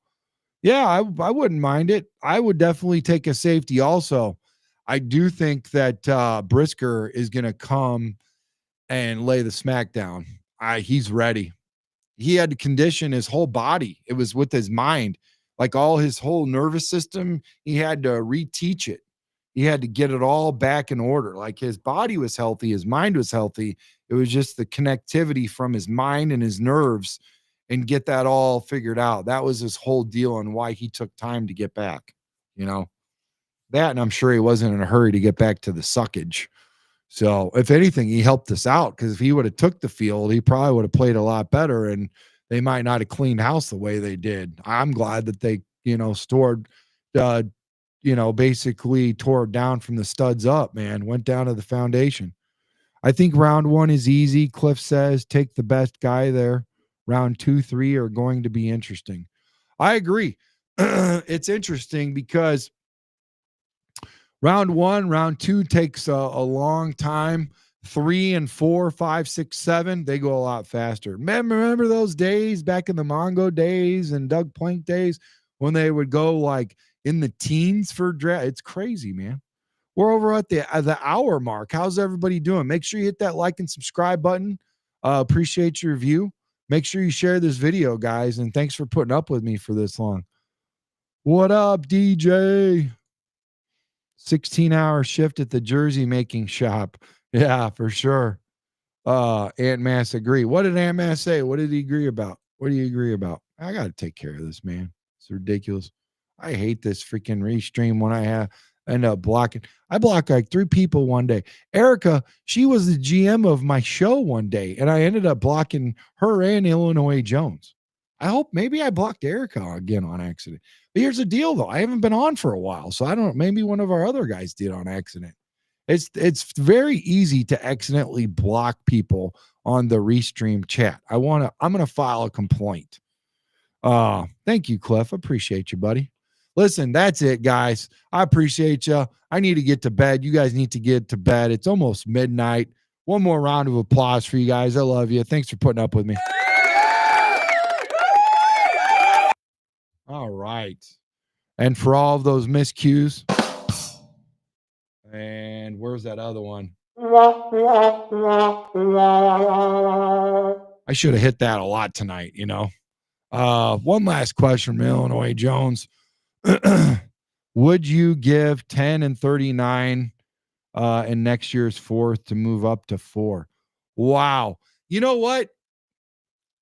Yeah, I wouldn't mind it. I would definitely take a safety also. I do think that Brisker is going to come and lay the smack down. He's ready. He had to condition his whole body. It was with his mind, like all his whole nervous system. He had to reteach it. He had to get it all back in order. Like his body was healthy, his mind was healthy. It was just the connectivity from his mind and his nerves and get that all figured out. That was his whole deal and why he took time to get back, that. And I'm sure he wasn't in a hurry to get back to the suckage. So if anything, he helped us out, because if he would have took the field, he probably would have played a lot better and they might not have cleaned house the way they did. I'm glad that they, basically tore it down from the studs up, man, went down to the foundation. I think round 1 is easy. Cliff says, take the best guy there. Round 2, 3 are going to be interesting. I agree. It's interesting because round 1, round 2 takes a long time. 3 and 4, 5, 6, 7, they go a lot faster. Remember those days back in the Mongo days and Doug Plank days when they would go like in the teens for draft? It's crazy, man. We're over at the hour mark. How's everybody doing? Make sure you hit that like and subscribe button. Appreciate your review. Make sure you share this video, guys, and thanks for putting up with me for this long. What up, DJ? 16-hour shift at the jersey making shop. Yeah, for sure. Aunt Mass agree. What did Aunt Mass say? What did he agree about? What do you agree about? I got to take care of this, man. It's ridiculous. I hate this freaking restream when I end up blocking. I blocked like 3 people one day. Erica, she was the GM of my show one day, and I ended up blocking her and Illinois Jones. I hope maybe I blocked Erica again on accident. But here's the deal, though. I haven't been on for a while, so I don't know. Maybe one of our other guys did on accident. It's very easy to accidentally block people on the restream chat. I'm going to file a complaint. Thank you, Cliff. Appreciate you, buddy. Listen, that's it, guys. I appreciate you. I need to get to bed. You guys need to get to bed. It's almost midnight. One more round of applause for you guys. I love you. Thanks for putting up with me. All right. And for all of those miscues. And where's that other one? I should have hit that a lot tonight, One last question from Illinois Jones. Would you give 10 and 39 in next year's 4th to move up to 4? Wow. You know what?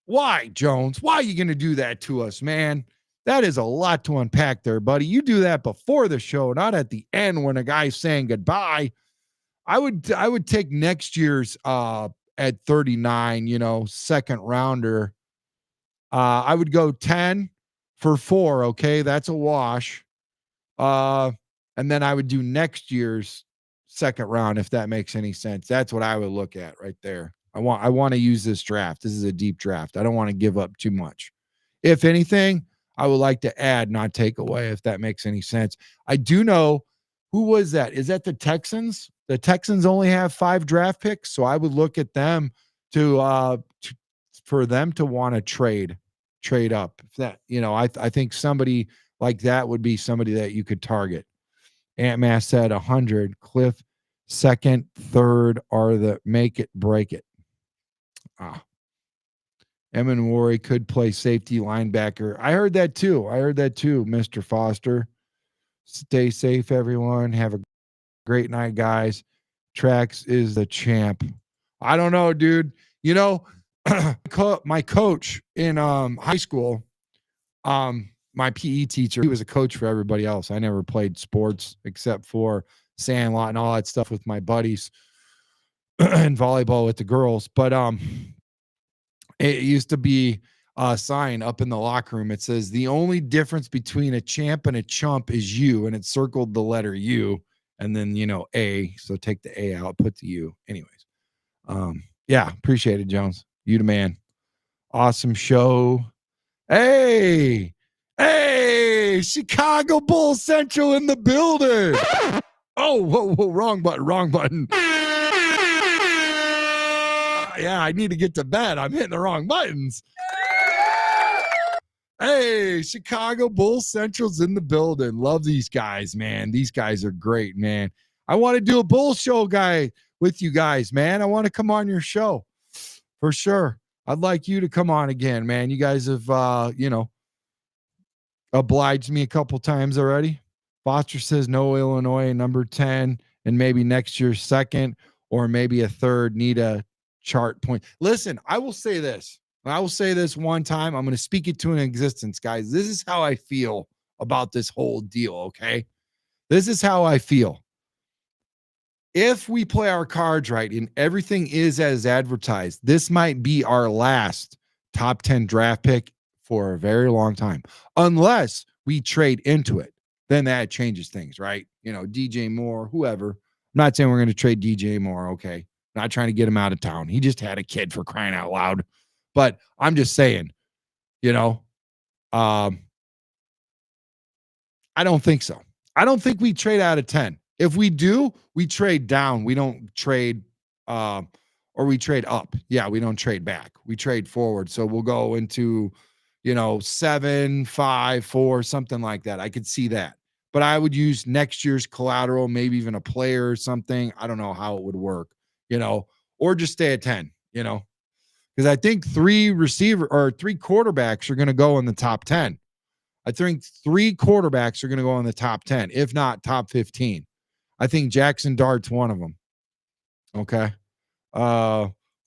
Why, Jones? Why are you going to do that to us, man? That is a lot to unpack there, buddy. You do that before the show, not at the end when a guy's saying goodbye. I would take next year's at 39, second rounder. I would go 10 for 4, okay? That's a wash. And then I would do next year's second round, if that makes any sense. That's what I would look at right there. I want to use this draft. This is a deep draft. I don't want to give up too much. If anything, I would like to add, not take away, if that makes any sense. I do know, who was that? Is that the Texans? The Texans only have 5 draft picks, so I would look at them for them to want to trade up. If that, I think somebody like that would be somebody that you could target. Ant Mass said 100. Cliff, 2nd, 3rd are the make it, break it. Emin Warry could play safety linebacker. I heard that too, Mr. Foster. Stay safe, everyone. Have a great night, guys. Trax is the champ. I don't know, dude. You know, my coach in high school, my PE teacher, he was a coach for everybody else. I never played sports except for sandlot and all that stuff with my buddies and volleyball with the girls. But it used to be a sign up in the locker room. It says the only difference between a champ and a chump is you, and it circled the letter U, and then A. So take the A out, put the U. Anyways, yeah, appreciate it, Jones. You the man. Awesome show. Hey, Chicago Bulls Central in the building. Oh, whoa, wrong button. Yeah, I need to get to bed. I'm hitting the wrong buttons. Hey, Chicago Bulls Central's in the building. Love these guys, man. These guys are great, man. I want to do a Bulls show with you guys, man. I want to come on your show for sure. I'd like you to come on again, man. You guys have, obliged me a couple times already. Foster says no Illinois, number 10, and maybe next year second or maybe a third need a chart point. Listen, I will say this. I will say this one time. I'm going to speak it to an existence, guys. This is how I feel about this whole deal, okay? This is how I feel. If we play our cards right and everything is as advertised, this might be our last top 10 draft pick for a very long time, unless we trade into it. Then that changes things, right? DJ Moore, whoever. I'm not saying we're going to trade DJ Moore, okay? Not trying to get him out of town. He just had a kid, for crying out loud. But I'm just saying, I don't think so. I don't think we trade out of 10. If we do, we trade down. We don't trade or we trade up. Yeah, we don't trade back. We trade forward. So we'll go into 7, 5, 4, something like that. I could see that. But I would use next year's collateral, maybe even a player or something. I don't know how it would work, or just stay at 10, because I think 3 quarterbacks are going to go in the top 10. I think 3 quarterbacks are going to go in the top 10, if not top 15. I think Jackson Dart's one of them. Okay.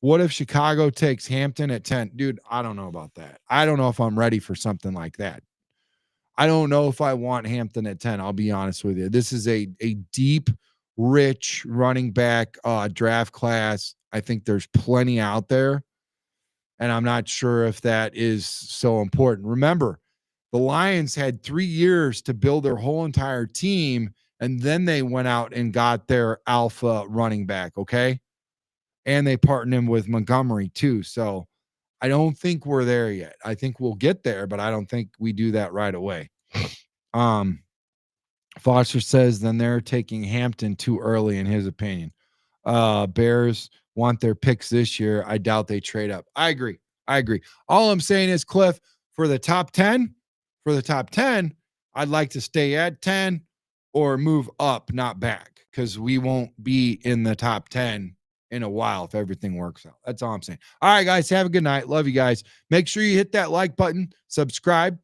What if Chicago takes Hampton at 10? Dude, I don't know about that. I don't know if I'm ready for something like that. I don't know if I want Hampton at 10. I'll be honest with you. This is a deep, rich running back draft class. I think there's plenty out there, and I'm not sure if that is so important. Remember, the Lions had 3 years to build their whole entire team, and then they went out and got their alpha running back, okay? And they partnered him with Montgomery too. So I don't think we're there yet. I think we'll get there, but I don't think we do that right away. Foster says then they're taking Hampton too early in his opinion. Bears want their picks this year. I doubt they trade up. I agree. All I'm saying is, Cliff, for the top 10, I'd like to stay at 10 or move up, not back, because we won't be in the top 10 in a while if everything works out. That's all I'm saying. All right, guys, have a good night. Love you guys. Make sure you hit that like button, subscribe.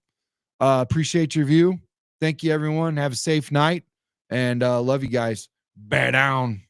Appreciate your view. Thank you, everyone. Have a safe night, and love you guys. Bear down.